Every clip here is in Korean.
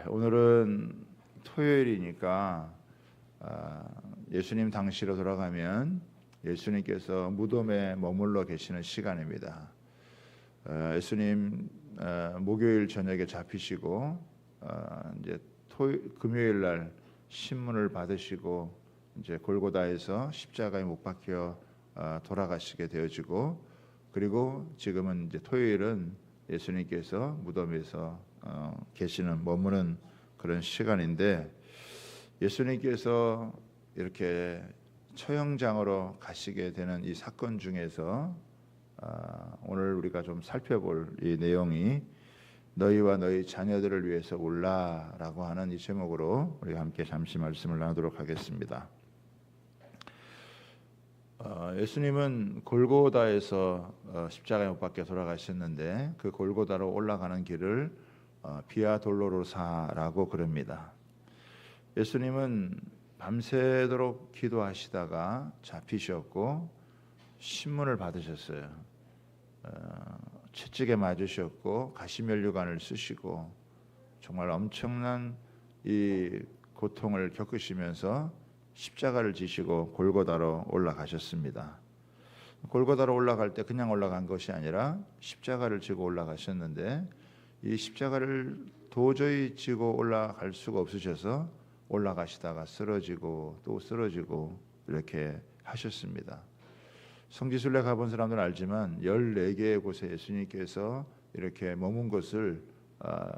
오늘은 토요일이니까 예수님 당시로 돌아가면 예수님께서 무덤에 머물러 계시는 시간입니다. 예수님 목요일 저녁에 잡히시고 이제 금요일 날 신문을 받으시고 이제 골고다에서 십자가에 못 박혀 돌아가시게 되어지고, 그리고 지금은 이제 토요일은 예수님께서 무덤에서 계시는 머무는 그런 시간인데, 예수님께서 이렇게 처형장으로 가시게 되는 이 사건 중에서 오늘 우리가 좀 살펴볼 이 내용이 너희와 너희 자녀들을 위해서 울라라고 하는 이 제목으로 우리가 함께 잠시 말씀을 나누도록 하겠습니다. 예수님은 골고다에서 십자가에 못 박혀 돌아가셨는데, 그 골고다로 올라가는 길을 비아 돌로로사라고 그럽니다. 예수님은 밤새도록 기도하시다가 잡히셨고 신문을 받으셨어요. 채찍에 맞으셨고 가시면류관을 쓰시고 정말 엄청난 이 고통을 겪으시면서 십자가를 지시고 골고다로 올라가셨습니다. 골고다로 올라갈 때 그냥 올라간 것이 아니라 십자가를 지고 올라가셨는데, 이 십자가를 도저히 지고 올라갈 수가 없으셔서 올라가시다가 쓰러지고 또 쓰러지고 이렇게 하셨습니다. 성지순례 가본 사람들은 알지만 14개의 곳에 예수님께서 이렇게 머문 곳을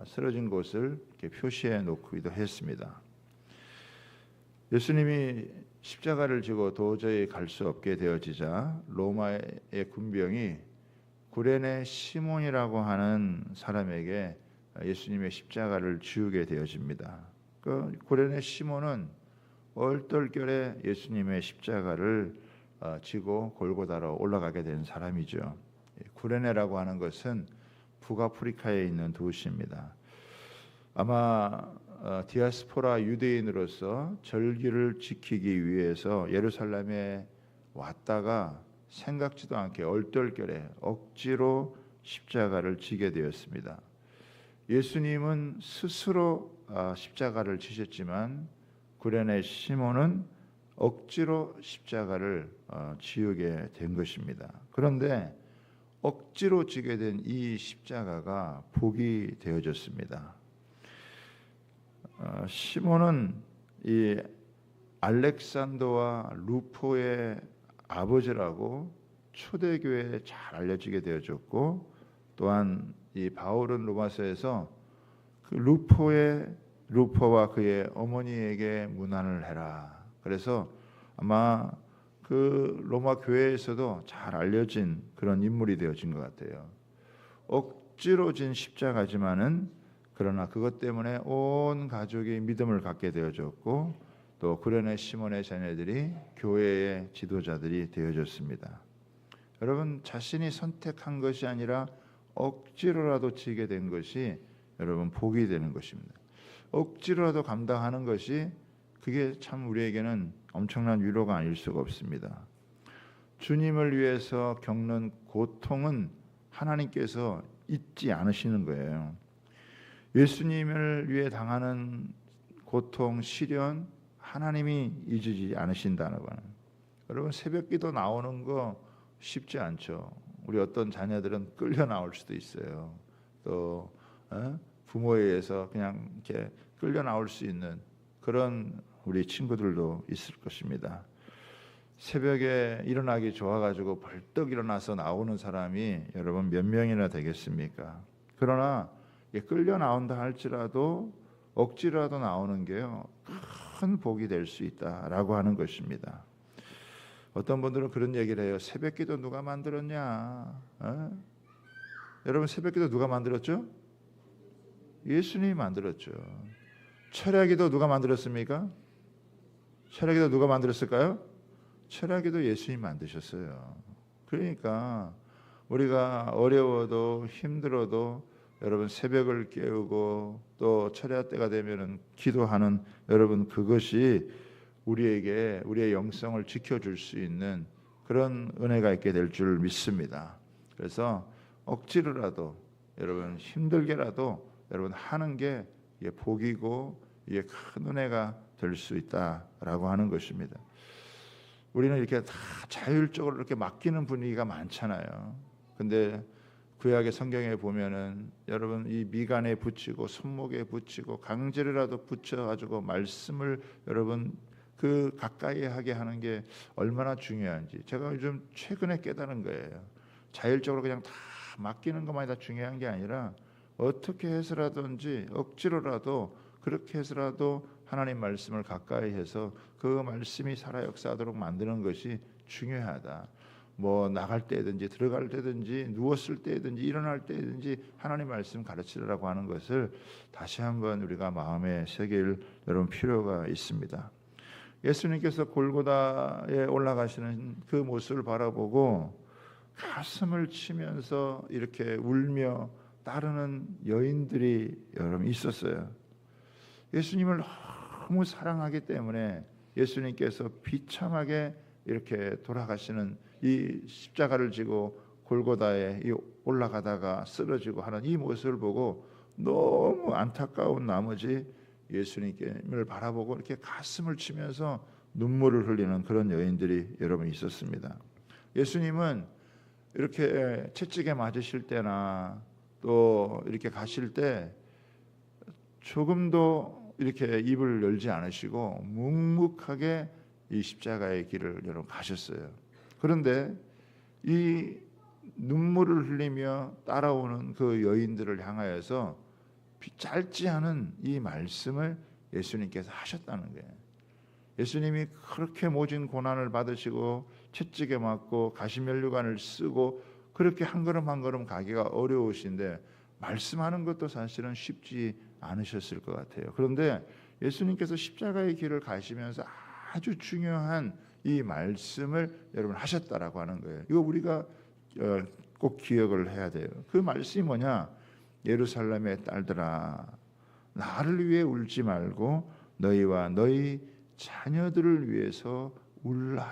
쓰러진 곳을 이렇게 표시해 놓기도 했습니다. 예수님이 십자가를 지고 도저히 갈 수 없게 되어지자 로마의 군병이 구레네 시몬이라고 하는 사람에게 예수님의 십자가를 지우게 되어집니다. 그 구레네 시몬은 얼떨결에 예수님의 십자가를 지고 골고다로 올라가게 된 사람이죠. 구레네라고 하는 것은 북아프리카에 있는 도시입니다. 아마 디아스포라 유대인으로서 절기를 지키기 위해서 예루살렘에 왔다가 생각지도 않게 얼떨결에 억지로 십자가를 지게 되었습니다. 예수님은 스스로 십자가를 지셨지만 구레네 시몬은 억지로 십자가를 지우게 된 것입니다. 그런데 억지로 지게 된 이 십자가가 복이 되어졌습니다. 시몬은 이 알렉산더와 루포의 아버지라고 초대교회에 잘 알려지게 되어졌고, 또한 이 바울은 로마서에서 그 루포와 그의 어머니에게 문안을 해라. 그래서 아마 그 로마 교회에서도 잘 알려진 그런 인물이 되어진 것 같아요. 억지로 진 십자가지만은 그러나 그것 때문에 온 가족이 믿음을 갖게 되어졌고, 또 구레네 시몬의 자녀들이 교회의 지도자들이 되어졌습니다. 여러분, 자신이 선택한 것이 아니라 억지로라도 지게 된 것이 여러분 복이 되는 것입니다. 억지로라도 감당하는 것이 그게 참 우리에게는 엄청난 위로가 아닐 수가 없습니다. 주님을 위해서 겪는 고통은 하나님께서 잊지 않으시는 거예요. 예수님을 위해 당하는 고통, 시련 하나님이 잊지 않으신다는 거는, 여러분 새벽기도 나오는 거 쉽지 않죠. 우리 어떤 자녀들은 끌려 나올 수도 있어요. 또 부모에 의해서 그냥 이렇게 끌려 나올 수 있는 그런 우리 친구들도 있을 것입니다. 새벽에 일어나기 좋아가지고 벌떡 일어나서 나오는 사람이 여러분 몇 명이나 되겠습니까? 그러나 끌려 나온다 할지라도 억지라도 나오는 게요 큰 복이 될 수 있다라고 하는 것입니다. 어떤 분들은 그런 얘기를 해요. 새벽기도 누가 만들었냐? 여러분 새벽기도 누가 만들었죠? 예수님이 만들었죠. 철야기도 누가 만들었습니까? 철야기도 누가 만들었을까요? 철야기도 예수님이 만드셨어요. 그러니까 우리가 어려워도 힘들어도 여러분 새벽을 깨우고 또 철야 때가 되면은 기도하는 여러분, 그것이 우리에게 우리의 영성을 지켜줄 수 있는 그런 은혜가 있게 될 줄 믿습니다. 그래서 억지로라도 여러분 힘들게라도 여러분 하는 게 이게 복이고 이게 큰 은혜가 될 수 있다라고 하는 것입니다. 우리는 이렇게 다 자율적으로 이렇게 맡기는 분위기가 많잖아요. 근데 구약의 성경에 보면은 여러분 이 미간에 붙이고 손목에 붙이고 강제로라도 붙여가지고 말씀을 여러분 그 가까이 하게 하는 게 얼마나 중요한지 제가 요즘 최근에 깨달은 거예요. 자율적으로 그냥 다 맡기는 것만이 다 중요한 게 아니라 어떻게 해서라든지 억지로라도 그렇게 해서라도 하나님 말씀을 가까이 해서 그 말씀이 살아 역사하도록 만드는 것이 중요하다. 뭐 나갈 때든지 들어갈 때든지 누웠을 때든지 일어날 때든지 하나님 말씀 가르치라고 하는 것을 다시 한번 우리가 마음에 새길 여러분 필요가 있습니다. 예수님께서 골고다에 올라가시는 그 모습을 바라보고 가슴을 치면서 이렇게 울며 따르는 여인들이 여러분 있었어요. 예수님을 너무 사랑하기 때문에 예수님께서 비참하게 이렇게 돌아가시는 이 십자가를 지고 골고다에 올라가다가 쓰러지고 하는 이 모습을 보고 너무 안타까운 나머지 예수님을 바라보고 이렇게 가슴을 치면서 눈물을 흘리는 그런 여인들이 여러분 있었습니다. 예수님은 이렇게 채찍에 맞으실 때나 또 이렇게 가실 때 조금도 이렇게 입을 열지 않으시고 묵묵하게 이 십자가의 길을 여러분 가셨어요. 그런데 이 눈물을 흘리며 따라오는 그 여인들을 향하여서 짧지 않은 이 말씀을 예수님께서 하셨다는 거예요. 예수님이 그렇게 모진 고난을 받으시고 채찍에 맞고 가시면류관을 쓰고 그렇게 한 걸음 한 걸음 가기가 어려우신데 말씀하는 것도 사실은 쉽지 않으셨을 것 같아요. 그런데 예수님께서 십자가의 길을 가시면서 아주 중요한 이 말씀을 여러분 하셨다라고 하는 거예요. 이거 우리가 꼭 기억을 해야 돼요. 그 말씀이 뭐냐? 예루살렘의 딸들아, 나를 위해 울지 말고 너희와 너희 자녀들을 위해서 울라.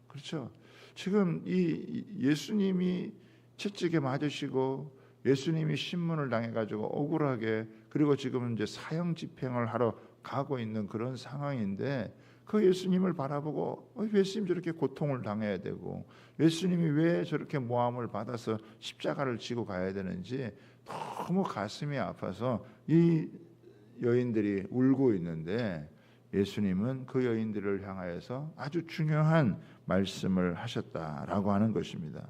그렇죠? 지금 이 예수님이 채찍에 맞으시고 예수님이 신문을 당해가지고 억울하게 그리고 지금 이제 사형 집행을 하러 가고 있는 그런 상황인데 그 예수님을 바라보고 예수님 저렇게 고통을 당해야 되고 예수님이 왜 저렇게 모함을 받아서 십자가를 지고 가야 되는지 너무 가슴이 아파서 이 여인들이 울고 있는데 예수님은 그 여인들을 향하여서 아주 중요한 말씀을 하셨다라고 하는 것입니다.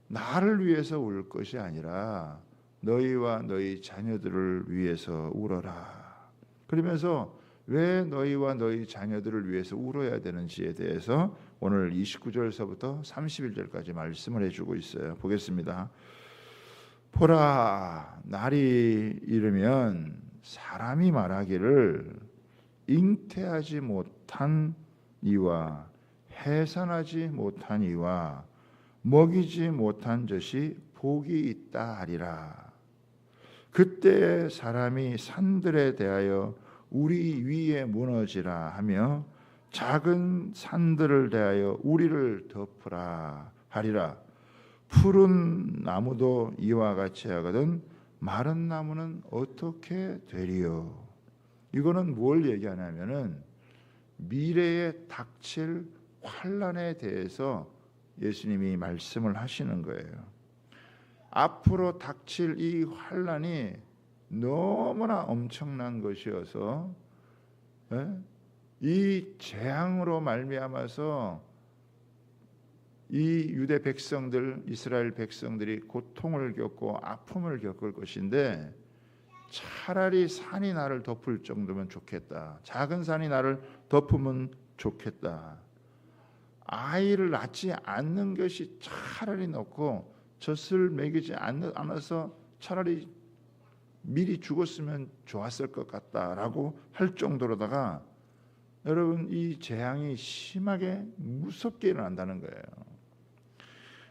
나를 위해서 울 것이 아니라 너희와 너희 자녀들을 위해서 울어라. 그러면서 왜 너희와 너희 자녀들을 위해서 울어야 되는지에 대해서 오늘 29절서부터 31절까지 말씀을 해주고 있어요. 보겠습니다. 보라, 날이 이르면 사람이 말하기를 잉태하지 못한 이와 해산하지 못한 이와 먹이지 못한 젖이 복이 있다 하리라. 그때 사람이 산들에 대하여 우리 위에 무너지라 하며 작은 산들을 대하여 우리를 덮으라 하리라. 푸른 나무도 이와 같이 하거든 마른 나무는 어떻게 되리요? 이거는 뭘 얘기하냐면은 미래에 닥칠 환난에 대해서 예수님이 말씀을 하시는 거예요. 앞으로 닥칠 이 환난이 너무나 엄청난 것이어서 이 재앙으로 말미암아서 이 유대 백성들, 이스라엘 백성들이 고통을 겪고 아픔을 겪을 것인데 차라리 산이 나를 덮을 정도면 좋겠다. 작은 산이 나를 덮으면 좋겠다. 아이를 낳지 않는 것이 차라리 낫고 젖을 먹이지 않아서 차라리 미리 죽었으면 좋았을 것 같다라고 할 정도로다가 여러분 이 재앙이 심하게 무섭게 일어난다는 거예요.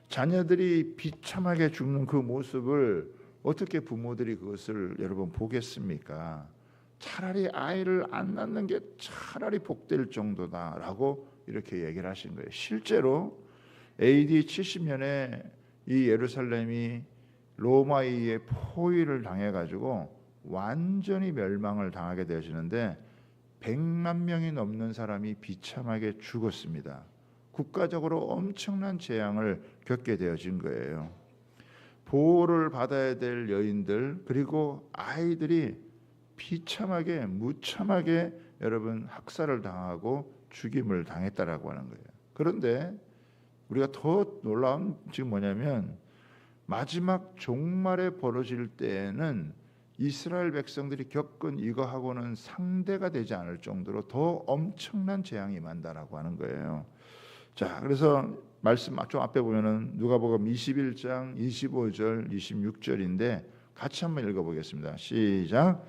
자녀들이 비참하게 죽는 그 모습을 어떻게 부모들이 그것을 여러분 보겠습니까? 차라리 아이를 안 낳는 게 차라리 복될 정도다라고 이렇게 얘기를 하신 거예요. 실제로 AD 70년에 이 예루살렘이 로마에 의해 포위를 당해가지고 완전히 멸망을 당하게 되어지는데 100만 명이 넘는 사람이 비참하게 죽었습니다. 국가적으로 엄청난 재앙을 겪게 되어진 거예요. 보호를 받아야 될 여인들 그리고 아이들이 비참하게 무참하게 여러분 학살을 당하고 죽임을 당했다라고 하는 거예요. 그런데 우리가 더 놀라운 지금 뭐냐면 마지막 종말에 벌어질 때에는 이스라엘 백성들이 겪은 이거하고는 상대가 되지 않을 정도로 더 엄청난 재앙이 임한다라고 하는 거예요. 자, 그래서 말씀 좀 앞에 보면은 누가복음 21장 25절 26절인데 같이 한번 읽어보겠습니다. 시작.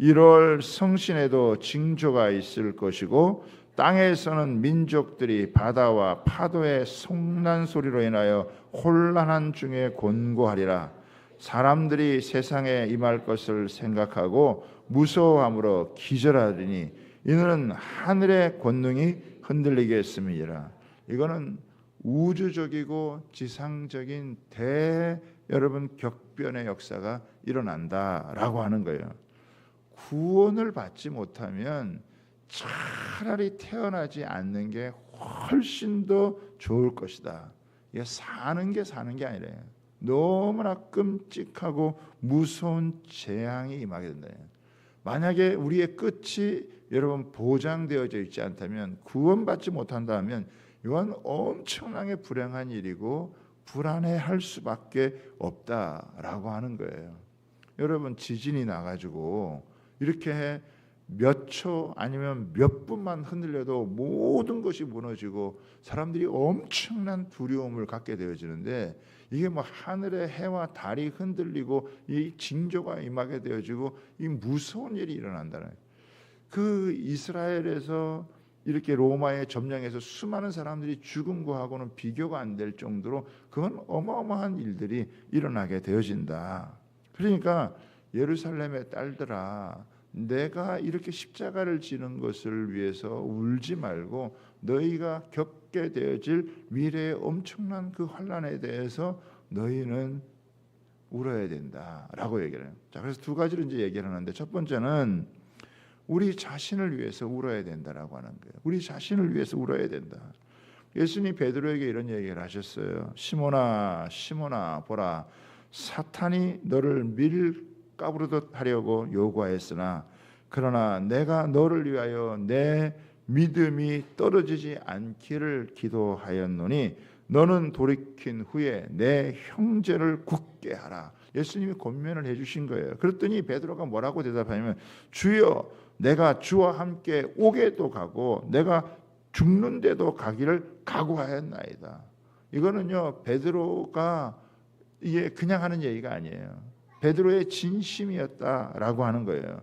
1월 성신에도 징조가 있을 것이고 땅에서는 민족들이 바다와 파도의 성난 소리로 인하여 혼란한 중에 곤고하리라. 사람들이 세상에 임할 것을 생각하고 무서워함으로 기절하리니 이는 하늘의 권능이 흔들리겠음이라. 이거는 우주적이고 지상적인 여러분 격변의 역사가 일어난다라고 하는 거예요. 구원을 받지 못하면 차라리 태어나지 않는 게 훨씬 더 좋을 것이다. 이게 사는 게 아니래요. 너무나 끔찍하고 무서운 재앙이 임하게 된다. 만약에 우리의 끝이 여러분 보장되어져 있지 않다면 구원받지 못한다면 이건 엄청나게 불행한 일이고 불안해할 수밖에 없다라고 하는 거예요. 여러분 지진이 나가지고 이렇게 몇 초 아니면 몇 분만 흔들려도 모든 것이 무너지고 사람들이 엄청난 두려움을 갖게 되어지는데 이게 뭐 하늘의 해와 달이 흔들리고 이 징조가 임하게 되어지고 이 무서운 일이 일어난다는 거예요. 그 이스라엘에서 이렇게 로마에 점령해서 수많은 사람들이 죽은 거하고는 비교가 안 될 정도로 그건 어마어마한 일들이 일어나게 되어진다. 그러니까 예루살렘의 딸들아, 내가 이렇게 십자가를 지는 것을 위해서 울지 말고 너희가 겪게 되어질 미래의 엄청난 그 환난에 대해서 너희는 울어야 된다라고 얘기를 해요. 자, 그래서 두 가지를 이제 얘기를 하는데 첫 번째는 우리 자신을 위해서 울어야 된다라고 하는 거예요. 우리 자신을 위해서 울어야 된다. 예수님이 베드로에게 이런 얘기를 하셨어요. 시몬아, 시몬아, 보라, 사탄이 너를 밀가부르듯 하려고 요구하였으나 그러나 내가 너를 위하여 내 믿음이 떨어지지 않기를 기도하였노니 너는 돌이킨 후에 내 형제를 굳게 하라. 예수님이 권면을 해주신 거예요. 그랬더니 베드로가 뭐라고 대답하냐면 주여 내가 주와 함께 오게도 가고 내가 죽는데도 가기를 각오하였나이다. 이거는요 베드로가 이게 그냥 하는 얘기가 아니에요. 베드로의 진심이었다라고 하는 거예요.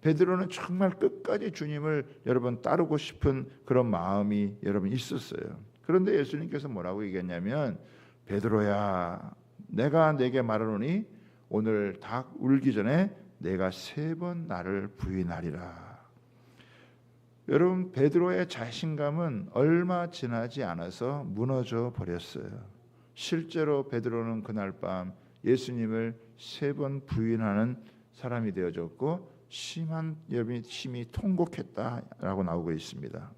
베드로는 정말 끝까지 주님을 여러분 따르고 싶은 그런 마음이 여러분 있었어요. 그런데 예수님께서 뭐라고 얘기했냐면 베드로야 내가 내게 말하노니 오늘 닭 울기 전에 내가 3번 나를 부인하리라. 여러분 베드로의 자신감은 얼마 지나지 않아서 무너져 버렸어요. 실제로 베드로는 그날 밤 예수님을 3번 부인하는 사람이 되어졌고 심히 통곡했다라고 나오고 있습니다.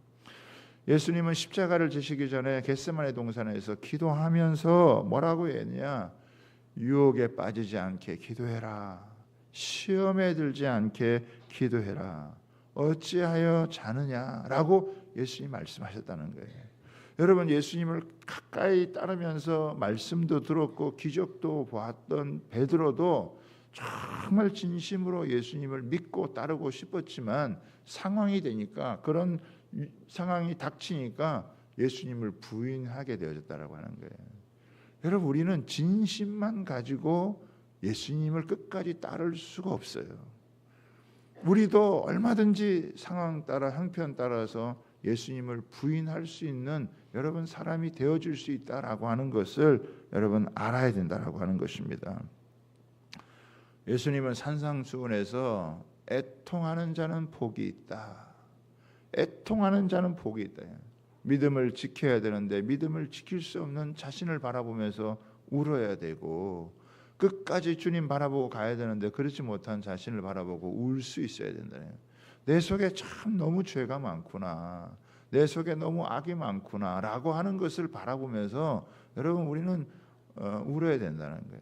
예수님은 십자가를 지시기 전에 겟세마네 동산에서 기도하면서 뭐라고 했냐? 유혹에 빠지지 않게 기도해라. 시험에 들지 않게 기도해라. 어찌하여 자느냐라고 예수님이 말씀하셨다는 거예요. 여러분 예수님을 가까이 따르면서 말씀도 들었고 기적도 보았던 베드로도 정말 진심으로 예수님을 믿고 따르고 싶었지만 상황이 되니까 그런 상황이 닥치니까 예수님을 부인하게 되어졌다라고 하는 거예요. 여러분 우리는 진심만 가지고 예수님을 끝까지 따를 수가 없어요. 우리도 얼마든지 상황 따라 형편 따라서 예수님을 부인할 수 있는 여러분 사람이 되어줄 수 있다라고 하는 것을 여러분 알아야 된다라고 하는 것입니다. 예수님은 산상수훈에서 애통하는 자는 복이 있다. 애통하는 자는 복이 있다. 믿음을 지켜야 되는데 믿음을 지킬 수 없는 자신을 바라보면서 울어야 되고 끝까지 주님 바라보고 가야 되는데 그렇지 못한 자신을 바라보고 울 수 있어야 된다는 거예요. 내 속에 참 너무 죄가 많구나, 내 속에 너무 악이 많구나 라고 하는 것을 바라보면서 여러분 우리는 울어야 된다는 거예요.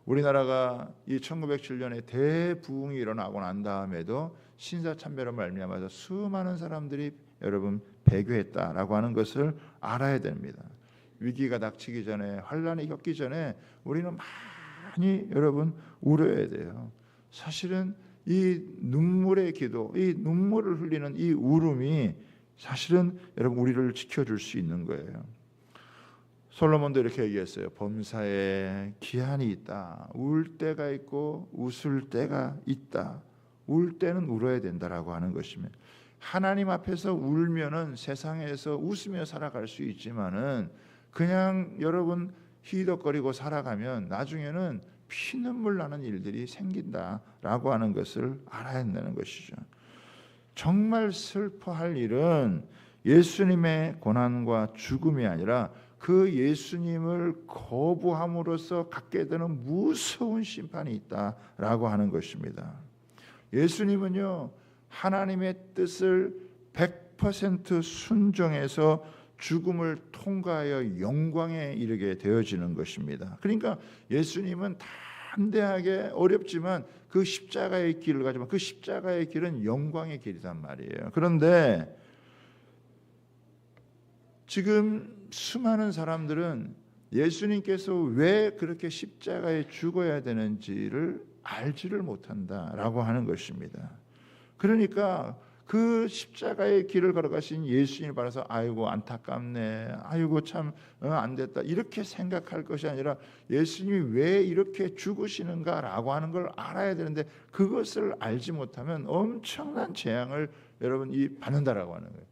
우리나라가 이 1907년에 대부흥이 일어나고 난 다음에도 신사참배로 말미암아서 수많은 사람들이 여러분 배교했다라고 하는 것을 알아야 됩니다. 위기가 닥치기 전에, 환란이 겪기 전에 우리는 많이 여러분 울어야 돼요. 사실은 이 눈물의 기도, 이 눈물을 흘리는 이 울음이 사실은 여러분 우리를 지켜줄 수 있는 거예요. 솔로몬도 이렇게 얘기했어요. 범사에 기한이 있다. 울 때가 있고 웃을 때가 있다. 울 때는 울어야 된다라고 하는 것이면, 하나님 앞에서 울면은 세상에서 웃으며 살아갈 수 있지만은 그냥 여러분 희덕거리고 살아가면 나중에는 피눈물 나는 일들이 생긴다라고 하는 것을 알아야 한다는 것이죠. 정말 슬퍼할 일은 예수님의 고난과 죽음이 아니라 그 예수님을 거부함으로써 갖게 되는 무서운 심판이 있다라고 하는 것입니다. 예수님은요, 하나님의 뜻을 100% 순종해서 죽음을 통과하여 영광에 이르게 되어지는 것입니다. 그러니까 예수님은 담대하게, 어렵지만 그 십자가의 길을 가지만 그 십자가의 길은 영광의 길이란 말이에요. 그런데 지금 수많은 사람들은 예수님께서 왜 그렇게 십자가에 죽어야 되는지를 알지를 못한다라고 하는 것입니다. 그러니까 그 십자가의 길을 걸어가신 예수님을 바라서 아이고 안타깝네, 아이고 참 안 됐다 이렇게 생각할 것이 아니라 예수님이 왜 이렇게 죽으시는가라고 하는 걸 알아야 되는데 그것을 알지 못하면 엄청난 재앙을 여러분 받는다라고 하는 거예요.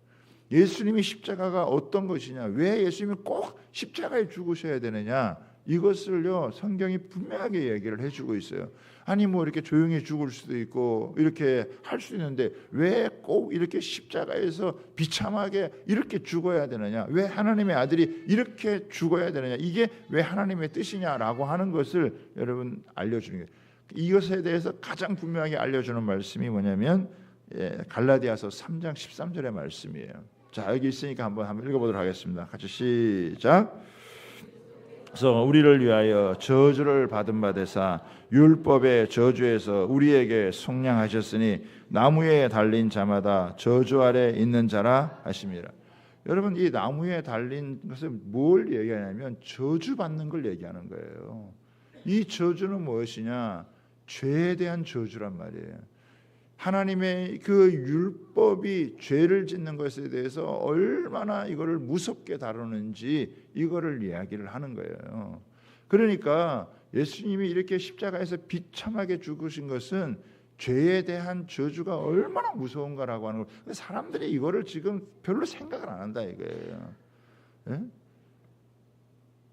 예수님이 십자가가 어떤 것이냐, 왜 예수님이 꼭 십자가에 죽으셔야 되느냐, 이것을요 성경이 분명하게 얘기를 해주고 있어요. 아니 뭐 이렇게 조용히 죽을 수도 있고 이렇게 할 수 있는데 왜 꼭 이렇게 십자가에서 비참하게 이렇게 죽어야 되느냐, 왜 하나님의 아들이 이렇게 죽어야 되느냐, 이게 왜 하나님의 뜻이냐라고 하는 것을 여러분 알려주는 거예요. 이것에 대해서 가장 분명하게 알려주는 말씀이 뭐냐면 갈라디아서 3장 13절의 말씀이에요. 자, 여기 있으니까 한번 읽어보도록 하겠습니다. 같이 시작. 그래서 우리를 위하여 저주를 받은 바 되사 율법의 저주에서 우리에게 속량하셨으니 나무에 달린 자마다 저주 아래 있는 자라 하심이라. 여러분, 이 나무에 달린 것은 뭘 얘기하냐면 저주받는 걸 얘기하는 거예요. 이 저주는 무엇이냐? 죄에 대한 저주란 말이에요. 하나님의 그 율법이 죄를 짓는 것에 대해서 얼마나 이거를 무섭게 다루는지 이거를 이야기를 하는 거예요. 그러니까 예수님이 이렇게 십자가에서 비참하게 죽으신 것은 죄에 대한 저주가 얼마나 무서운가라고 하는 걸, 사람들이 이거를 지금 별로 생각을 안 한다 이거예요.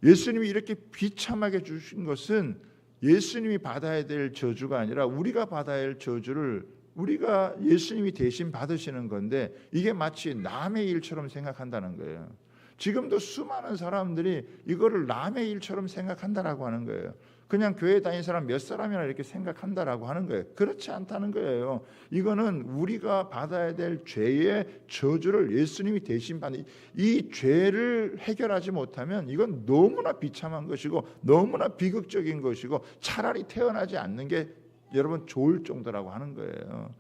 예수님이 이렇게 비참하게 죽으신 것은 예수님이 받아야 될 저주가 아니라 우리가 받아야 할 저주를 우리가 예수님이 대신 받으시는 건데, 이게 마치 남의 일처럼 생각한다는 거예요. 지금도 수많은 사람들이 이거를 남의 일처럼 생각한다라고 하는 거예요. 그냥 교회 다니는 사람 몇 사람이나 이렇게 생각한다라고 하는 거예요. 그렇지 않다는 거예요. 이거는 우리가 받아야 될 죄의 저주를 예수님이 대신 받는, 이 죄를 해결하지 못하면 이건 너무나 비참한 것이고 너무나 비극적인 것이고 차라리 태어나지 않는 게 여러분 좋을 정도라고 하는 거예요.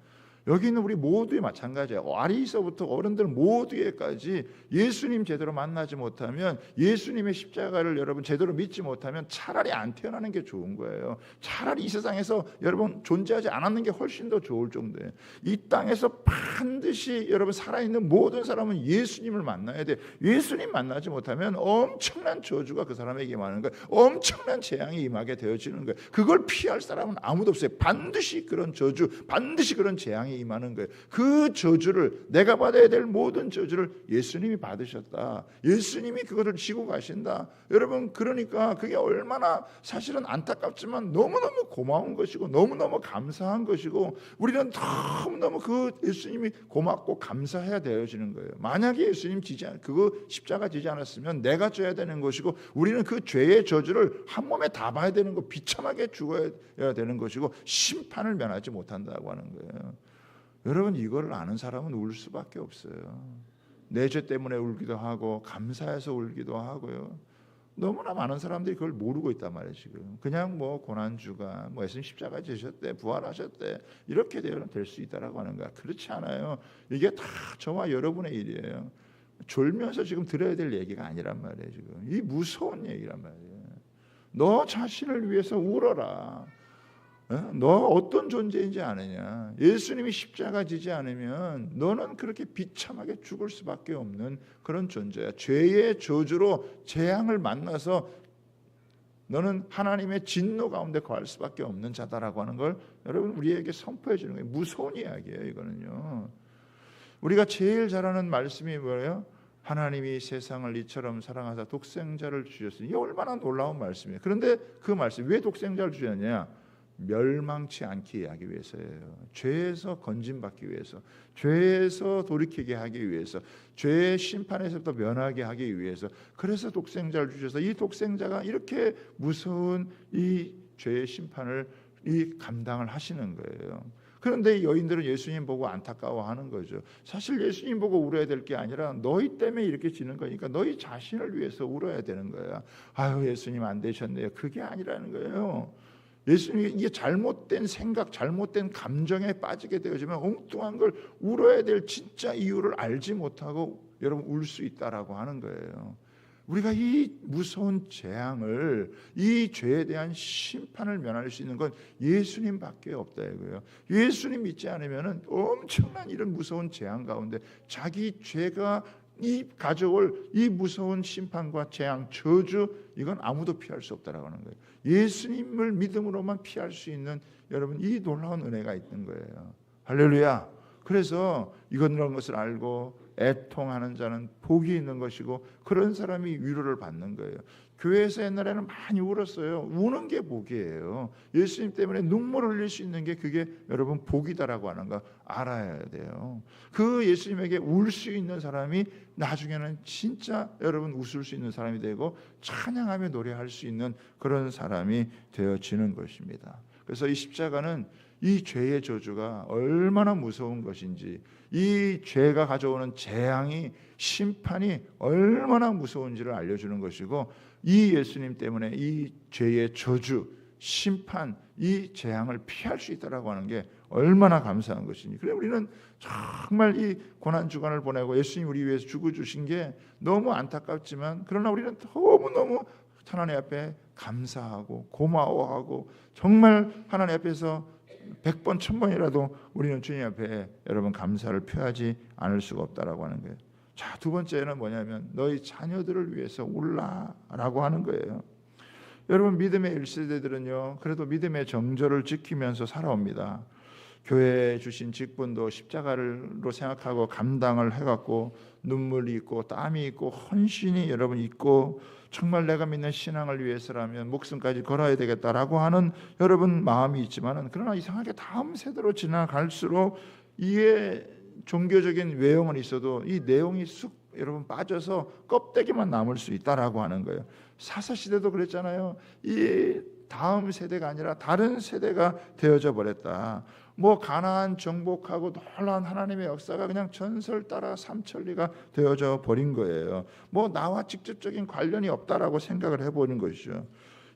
여기 있는 우리 모두에 마찬가지예요. 아리서부터 어른들 모두에까지 예수님 제대로 만나지 못하면, 예수님의 십자가를 여러분 제대로 믿지 못하면 차라리 안 태어나는 게 좋은 거예요. 차라리 이 세상에서 여러분 존재하지 않았는 게 훨씬 더 좋을 정도예요. 이 땅에서 반드시 여러분 살아있는 모든 사람은 예수님을 만나야 돼. 예수님 만나지 못하면 엄청난 저주가 그 사람에게 임하는 거예요. 엄청난 재앙이 임하게 되어지는 거예요. 그걸 피할 사람은 아무도 없어요. 반드시 그런 저주, 반드시 그런 재앙이 재앙이 임하는 거예요. 그 저주를, 내가 받아야 될 모든 저주를 예수님이 받으셨다. 예수님이 그것을 지고 가신다. 여러분, 그러니까 그게 얼마나 사실은 안타깝지만 너무너무 고마운 것이고 너무너무 감사한 것이고, 우리는 너무너무 그 예수님이 고맙고 감사해야 되어지는 거예요. 만약에 예수님 그거 십자가 지지 않았으면 내가 져야 되는 것이고, 우리는 그 죄의 저주를 한 몸에 다 봐야 되는 거, 비참하게 죽어야 되는 것이고, 심판을 면하지 못한다고 하는 거예요. 여러분, 이거를 아는 사람은 울 수밖에 없어요. 내 죄 때문에 울기도 하고 감사해서 울기도 하고요. 너무나 많은 사람들이 그걸 모르고 있단 말이에요. 지금 그냥 뭐 고난주가 뭐 예수님 십자가 지셨대, 부활하셨대, 이렇게 될 수 있다라고 하는 거야. 그렇지 않아요. 이게 다 저와 여러분의 일이에요. 졸면서 지금 들어야 될 얘기가 아니란 말이에요. 지금 이 무서운 얘기란 말이에요. 너 자신을 위해서 울어라. 너 어떤 존재인지 아느냐? 예수님이 십자가 지지 않으면 너는 그렇게 비참하게 죽을 수밖에 없는 그런 존재야. 죄의 저주로 재앙을 만나서 너는 하나님의 진노 가운데 거할 수밖에 없는 자다라고 하는 걸 여러분 우리에게 선포해 주는 거예요. 무서운 이야기예요. 이거는요. 우리가 제일 잘하는 말씀이 뭐예요? 하나님이 세상을 이처럼 사랑하사 독생자를 주셨으니, 이게 얼마나 놀라운 말씀이에요. 그런데 그 말씀, 왜 독생자를 주셨냐? 멸망치 않게 하기 위해서예요. 죄에서 건진받기 위해서, 죄에서 돌이키게 하기 위해서, 죄의 심판에서부터 면하게 하기 위해서. 그래서 독생자를 주셔서 이 독생자가 이렇게 무서운 이 죄의 심판을 감당을 하시는 거예요. 그런데 여인들은 예수님 보고 안타까워하는 거죠. 사실 예수님 보고 울어야 될 게 아니라 너희 때문에 이렇게 지는 거니까 너희 자신을 위해서 울어야 되는 거야. 아유, 예수님 안 되셨네요. 그게 아니라는 거예요. 예수님이 이게 잘못된 생각, 잘못된 감정에 빠지게 되어지면 엉뚱한 걸 울어야 될 진짜 이유를 알지 못하고 여러분 울 수 있다라고 하는 거예요. 우리가 이 무서운 재앙을, 이 죄에 대한 심판을 면할 수 있는 건 예수님밖에 없다 이거예요. 예수님 믿지 않으면 엄청난 이런 무서운 재앙 가운데 자기 죄가 이 가져올 이 무서운 심판과 재앙, 저주, 이건 아무도 피할 수 없다라고 하는 거예요. 예수님을 믿음으로만 피할 수 있는 여러분 이 놀라운 은혜가 있는 거예요. 할렐루야. 그래서 이런 것을 알고 애통하는 자는 복이 있는 것이고 그런 사람이 위로를 받는 거예요. 교회에서 옛날에는 많이 울었어요. 우는 게 복이에요. 예수님 때문에 눈물을 흘릴 수 있는 게 그게 여러분 복이다라고 하는 거 알아야 돼요. 그 예수님에게 울 수 있는 사람이 나중에는 진짜 여러분 웃을 수 있는 사람이 되고 찬양하며 노래할 수 있는 그런 사람이 되어지는 것입니다. 그래서 이 십자가는 이 죄의 저주가 얼마나 무서운 것인지, 이 죄가 가져오는 재앙이, 심판이 얼마나 무서운지를 알려주는 것이고, 이 예수님 때문에 이 죄의 저주, 심판, 이 재앙을 피할 수 있다라고 하는 게 얼마나 감사한 것이니. 그래 우리는 정말 이 고난 주간을 보내고 예수님 우리 위해서 죽어 주신 게 너무 안타깝지만, 그러나 우리는 너무너무 하나님 앞에 감사하고 고마워하고 정말 하나님 앞에서 100번 1000번이라도 우리는 주님 앞에 여러분 감사를 표하지 않을 수가 없다라고 하는 거예요. 자, 두 번째는 뭐냐면 너희 자녀들을 위해서 울라라고 하는 거예요. 여러분 믿음의 1세대들은요 그래도 믿음의 정절을 지키면서 살아옵니다. 교회에 주신 직분도 십자가로 생각하고 감당을 해갖고 눈물이 있고 땀이 있고 헌신이 여러분 있고 정말 내가 믿는 신앙을 위해서라면 목숨까지 걸어야 되겠다라고 하는 여러분 마음이 있지만은, 그러나 이상하게 다음 세대로 지나갈수록 이게 종교적인 외형은 있어도 이 내용이 쑥 여러분 빠져서 껍데기만 남을 수 있다라고 하는 거예요. 사사시대도 그랬잖아요. 이 다음 세대가 아니라 다른 세대가 되어져 버렸다. 뭐 가나안 정복하고 놀라운 하나님의 역사가 그냥 전설 따라 삼천리가 되어져 버린 거예요. 뭐 나와 직접적인 관련이 없다라고 생각을 해보는 것이죠.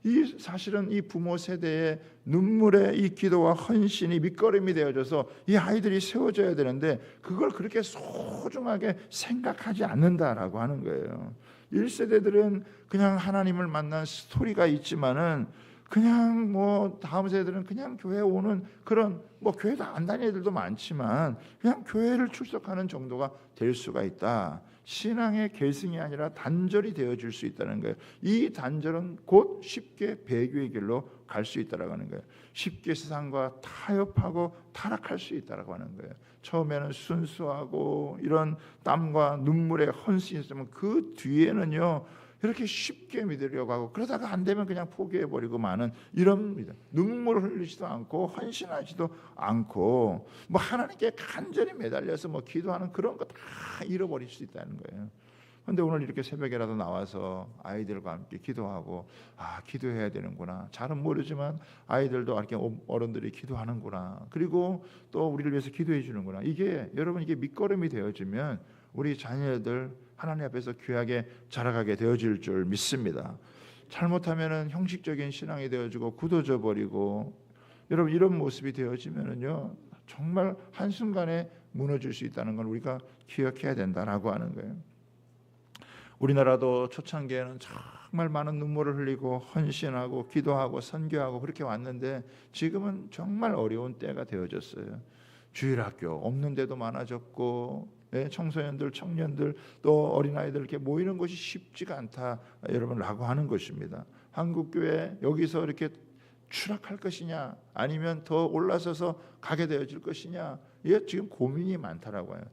이 사실은 이 부모 세대의 눈물의 이 기도와 헌신이 밑거름이 되어져서 이 아이들이 세워져야 되는데 그걸 그렇게 소중하게 생각하지 않는다라고 하는 거예요. 1세대들은 그냥 하나님을 만난 스토리가 있지만은 그냥 뭐 다음 세대들은 그냥 교회 오는 그런 뭐 교회도 안 다니는 애들도 많지만 그냥 교회를 출석하는 정도가 될 수가 있다. 신앙의 계승이 아니라 단절이 되어질 수 있다는 거예요. 이 단절은 곧 쉽게 배교의 길로 갈 수 있다라고 하는 거예요. 쉽게 세상과 타협하고 타락할 수 있다라고 하는 거예요. 처음에는 순수하고 이런 땀과 눈물의 헌신이 있으면 그 뒤에는요 이렇게 쉽게 믿으려고 하고 그러다가 안 되면 그냥 포기해버리고 마는 이런 믿음. 눈물을 흘리지도 않고 헌신하지도 않고 뭐 하나님께 간절히 매달려서 뭐 기도하는 그런 거 다 잃어버릴 수 있다는 거예요. 그런데 오늘 이렇게 새벽에라도 나와서 아이들과 함께 기도하고 기도해야 되는구나. 잘은 모르지만 아이들도 이렇게 어른들이 기도하는구나. 그리고 또 우리를 위해서 기도해 주는구나. 이게 여러분 이게 밑거름이 되어지면 우리 자녀들 하나님 앞에서 귀하게 자라가게 되어질 줄 믿습니다. 잘못하면은 형식적인 신앙이 되어지고 굳어져 버리고 여러분 이런 모습이 되어지면은요 정말 한순간에 무너질 수 있다는 걸 우리가 기억해야 된다라고 하는 거예요. 우리나라도 초창기에는 정말 많은 눈물을 흘리고 헌신하고 기도하고 선교하고 그렇게 왔는데 지금은 정말 어려운 때가 되어졌어요. 주일학교 없는 데도 많아졌고 청소년들, 청년들 또 어린아이들 이렇게 모이는 것이 쉽지가 않다 여러분라고 하는 것입니다. 한국교회 여기서 이렇게 추락할 것이냐 아니면 더 올라서서 가게 되어질 것이냐 이게 지금 고민이 많다라고 해요.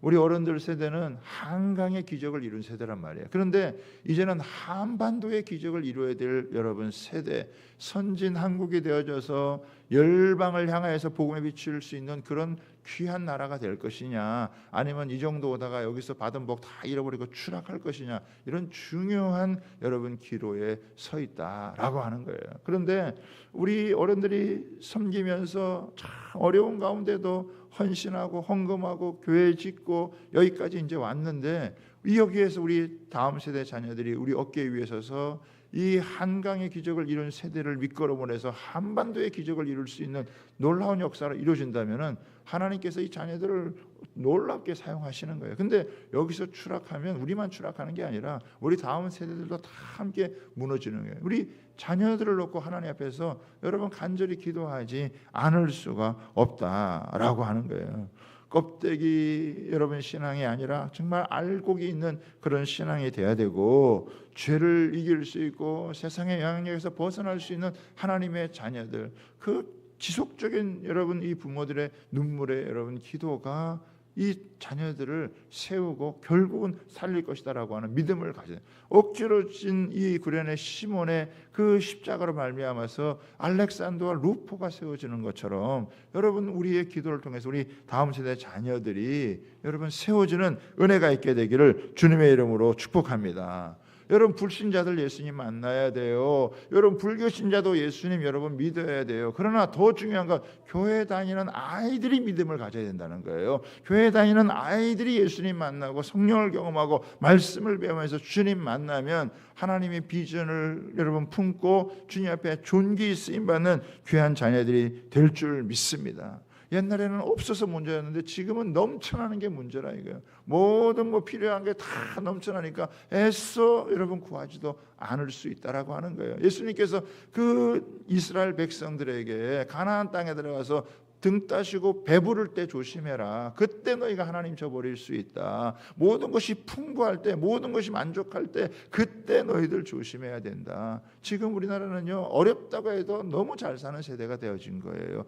우리 어른들 세대는 한강의 기적을 이룬 세대란 말이에요. 그런데 이제는 한반도의 기적을 이루어야 될 여러분 세대, 선진 한국이 되어져서 열방을 향하여서 복음에 비출 수 있는 그런 귀한 나라가 될 것이냐 아니면 이 정도 오다가 여기서 받은 복 다 잃어버리고 추락할 것이냐 이런 중요한 여러분 기로에 서 있다라고 하는 거예요. 그런데 우리 어른들이 섬기면서 참 어려운 가운데도 헌신하고 헌금하고 교회 짓고 여기까지 이제 왔는데 여기에서 우리 다음 세대 자녀들이 우리 어깨 위에 서서 이 한강의 기적을 이룬 세대를 밑거름을 해서 한반도의 기적을 이룰 수 있는 놀라운 역사를 이루어진다면은 하나님께서 이 자녀들을 놀랍게 사용하시는 거예요. 근데 여기서 추락하면 우리만 추락하는 게 아니라 우리 다음 세대들도 다 함께 무너지는 거예요. 우리 자녀들을 놓고 하나님 앞에서 여러분 간절히 기도하지 않을 수가 없다라고 하는 거예요. 껍데기 여러분 신앙이 아니라 정말 알곡이 있는 그런 신앙이 돼야 되고 죄를 이길 수 있고 세상의 영향력에서 벗어날 수 있는 하나님의 자녀들 그 지속적인 여러분 이 부모들의 눈물의 여러분 기도가 이 자녀들을 세우고 결국은 살릴 것이다라고 하는 믿음을 가진 억지로 진 이 구련의 시몬의 그 십자가로 말미암아서 알렉산더와 루포가 세워지는 것처럼 여러분 우리의 기도를 통해서 우리 다음 세대 자녀들이 여러분 세워지는 은혜가 있게 되기를 주님의 이름으로 축복합니다. 여러분 불신자들 예수님 만나야 돼요. 여러분 불교신자도 예수님 여러분 믿어야 돼요. 그러나 더 중요한 건 교회 다니는 아이들이 믿음을 가져야 된다는 거예요. 교회 다니는 아이들이 예수님 만나고 성령을 경험하고 말씀을 배우면서 주님 만나면 하나님의 비전을 여러분 품고 주님 앞에 존귀 쓰임받는 귀한 자녀들이 될 줄 믿습니다. 옛날에는 없어서 문제였는데 지금은 넘쳐나는 게 문제라 이거예요. 모든 필요한 게 다 넘쳐나니까 애써 여러분 구하지도 않을 수 있다라고 하는 거예요. 예수님께서 그 이스라엘 백성들에게 가나안 땅에 들어가서 등 따시고 배부를 때 조심해라. 그때 너희가 하나님 저버릴 수 있다. 모든 것이 풍부할 때, 모든 것이 만족할 때 그때 너희들 조심해야 된다. 지금 우리나라는요 어렵다고 해도 너무 잘 사는 세대가 되어진 거예요.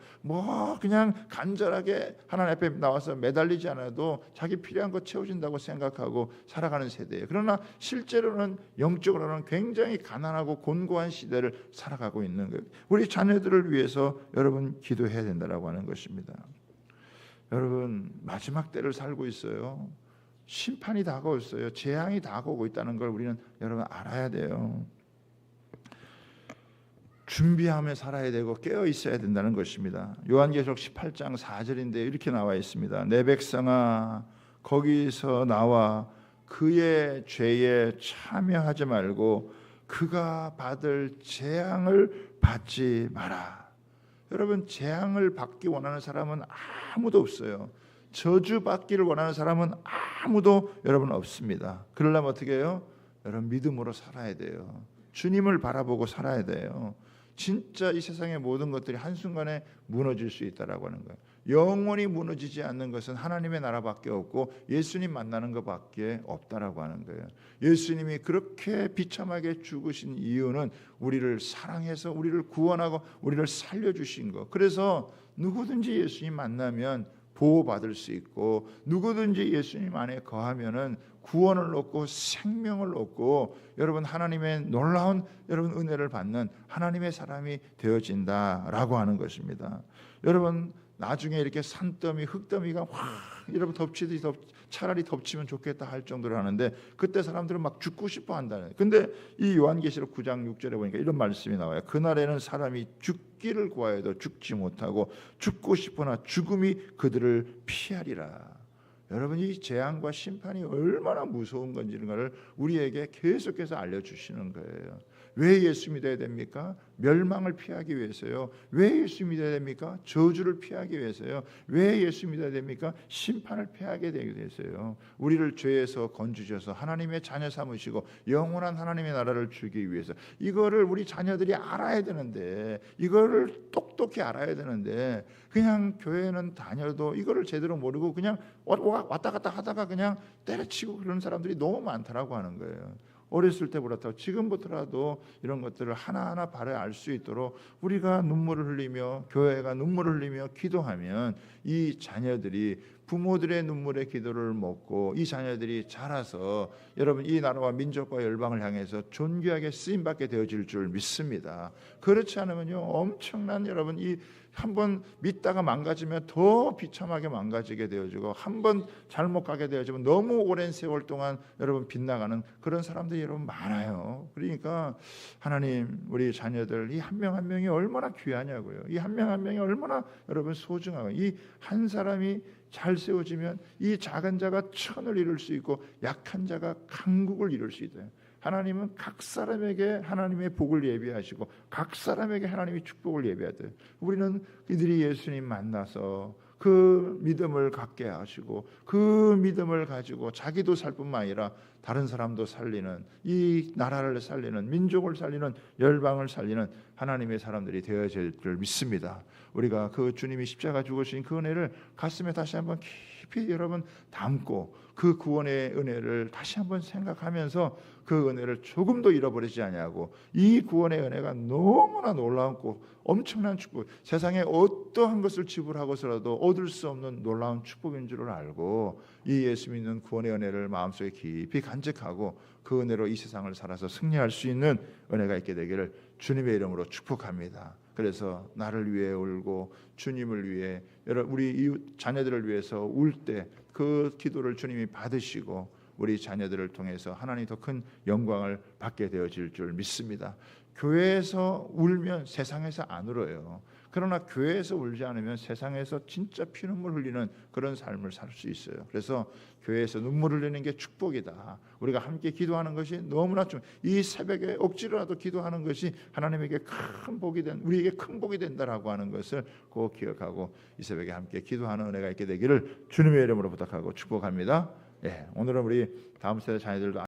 그냥 간절하게 하나님 앞에 나와서 매달리지 않아도 자기 필요한 것 채워진다고 생각하고 살아가는 세대예요. 그러나 실제로는 영적으로는 굉장히 가난하고 곤고한 시대를 살아가고 있는 거예요. 우리 자녀들을 위해서 여러분 기도해야 된다라고 하는 것입니다. 여러분 마지막 때를 살고 있어요. 심판이 다가왔어요. 재앙이 다가오고 있다는 걸 우리는 여러분 알아야 돼요. 준비하며 살아야 되고 깨어 있어야 된다는 것입니다. 요한계시록 18장 4절인데 이렇게 나와 있습니다. 내 백성아 거기서 나와 그의 죄에 참여하지 말고 그가 받을 재앙을 받지 마라. 여러분 재앙을 받기 원하는 사람은 아무도 없어요. 저주받기를 원하는 사람은 아무도 여러분 없습니다. 그러려면 어떻게 해요? 여러분 믿음으로 살아야 돼요. 주님을 바라보고 살아야 돼요. 진짜 이 세상의 모든 것들이 한순간에 무너질 수 있다라고 하는 거예요. 영원히 무너지지 않는 것은 하나님의 나라밖에 없고 예수님 만나는 것밖에 없다라고 하는 거예요. 예수님이 그렇게 비참하게 죽으신 이유는 우리를 사랑해서 우리를 구원하고 우리를 살려주신 것. 그래서 누구든지 예수님 만나면 보호받을 수 있고 누구든지 예수님 안에 거하면은 구원을 얻고 생명을 얻고 여러분 하나님의 놀라운 여러분 은혜를 받는 하나님의 사람이 되어진다라고 하는 것입니다. 여러분 나중에 이렇게 산더미 흙더미가 확 여러분 덮치듯이 차라리 덮치면 좋겠다 할 정도로 하는데 그때 사람들은 막 죽고 싶어 한다는. 근데 이 요한계시록 9장 6절에 보니까 이런 말씀이 나와요. 그날에는 사람이 죽기를 구하여도 죽지 못하고 죽고 싶으나 죽음이 그들을 피하리라. 여러분 이 재앙과 심판이 얼마나 무서운 건지를 우리에게 계속해서 알려주시는 거예요. 왜 예수 믿어야 됩니까? 멸망을 피하기 위해서요. 왜 예수 믿어야 됩니까? 저주를 피하기 위해서요. 왜 예수 믿어야 됩니까? 심판을 피하게 되기 위해서요. 우리를 죄에서 건지셔서 하나님의 자녀 삼으시고 영원한 하나님의 나라를 주기 위해서 이거를 우리 자녀들이 알아야 되는데 이거를 똑똑히 알아야 되는데 그냥 교회는 다녀도 이거를 제대로 모르고 그냥 왔다 갔다 하다가 그냥 때려치고 그러는 사람들이 너무 많다라고 하는 거예요. 어렸을 때부터 지금부터라도 이런 것들을 하나하나 바로 알 수 있도록 우리가 눈물을 흘리며 교회가 눈물을 흘리며 기도하면 이 자녀들이 부모들의 눈물의 기도를 먹고 이 자녀들이 자라서 여러분 이 나라와 민족과 열방을 향해서 존귀하게 쓰임받게 되어질 줄 믿습니다. 그렇지 않으면요 엄청난 여러분 이 한번 믿다가 망가지면 더 비참하게 망가지게 되어지고 한번 잘못 가게 되어지면 너무 오랜 세월 동안 여러분 빗나가는 그런 사람들이 여러분 많아요. 그러니까 하나님 우리 자녀들 이 한 명 한 명이 얼마나 귀하냐고요. 이 한 명 한 명이 얼마나 여러분 소중하고 이 한 사람이 잘 세워지면 이 작은 자가 천을 이룰 수 있고 약한 자가 강국을 이룰 수 있다. 하나님은 각 사람에게 하나님의 복을 예비하시고 각 사람에게 하나님의 축복을 예비하듯 우리는 이들이 예수님 만나서 그 믿음을 갖게 하시고 그 믿음을 가지고 자기도 살 뿐만 아니라 다른 사람도 살리는 이 나라를 살리는 민족을 살리는 열방을 살리는 하나님의 사람들이 되어질 줄 믿습니다. 우리가 그 주님이 십자가 죽으신 그 은혜를 가슴에 다시 한번 깊이 여러분 담고 그 구원의 은혜를 다시 한번 생각하면서 그 은혜를 조금도 잃어버리지 아니하고 이 구원의 은혜가 너무나 놀라웠고 엄청난 축복, 세상에 어떠한 것을 지불하고서라도 얻을 수 없는 놀라운 축복인 줄을 알고 이 예수 믿는 구원의 은혜를 마음속에 깊이 간직하고 그 은혜로 이 세상을 살아서 승리할 수 있는 은혜가 있게 되기를 주님의 이름으로 축복합니다. 그래서 나를 위해 울고 주님을 위해 우리 이웃 자녀들을 위해서 울 때 그 기도를 주님이 받으시고 우리 자녀들을 통해서 하나님 더 큰 영광을 받게 되어질 줄 믿습니다. 교회에서 울면 세상에서 안 울어요. 그러나 교회에서 울지 않으면 세상에서 진짜 피눈물 흘리는 그런 삶을 살 수 있어요. 그래서 교회에서 눈물 흘리는 게 축복이다. 우리가 함께 기도하는 것이 너무나 이 새벽에 억지로라도 기도하는 것이 하나님에게 큰 복이 우리에게 큰 복이 된다라고 하는 것을 꼭 기억하고 이 새벽에 함께 기도하는 은혜가 있게 되기를 주님의 이름으로 부탁하고 축복합니다. 오늘은 우리 다음 세대 자녀들도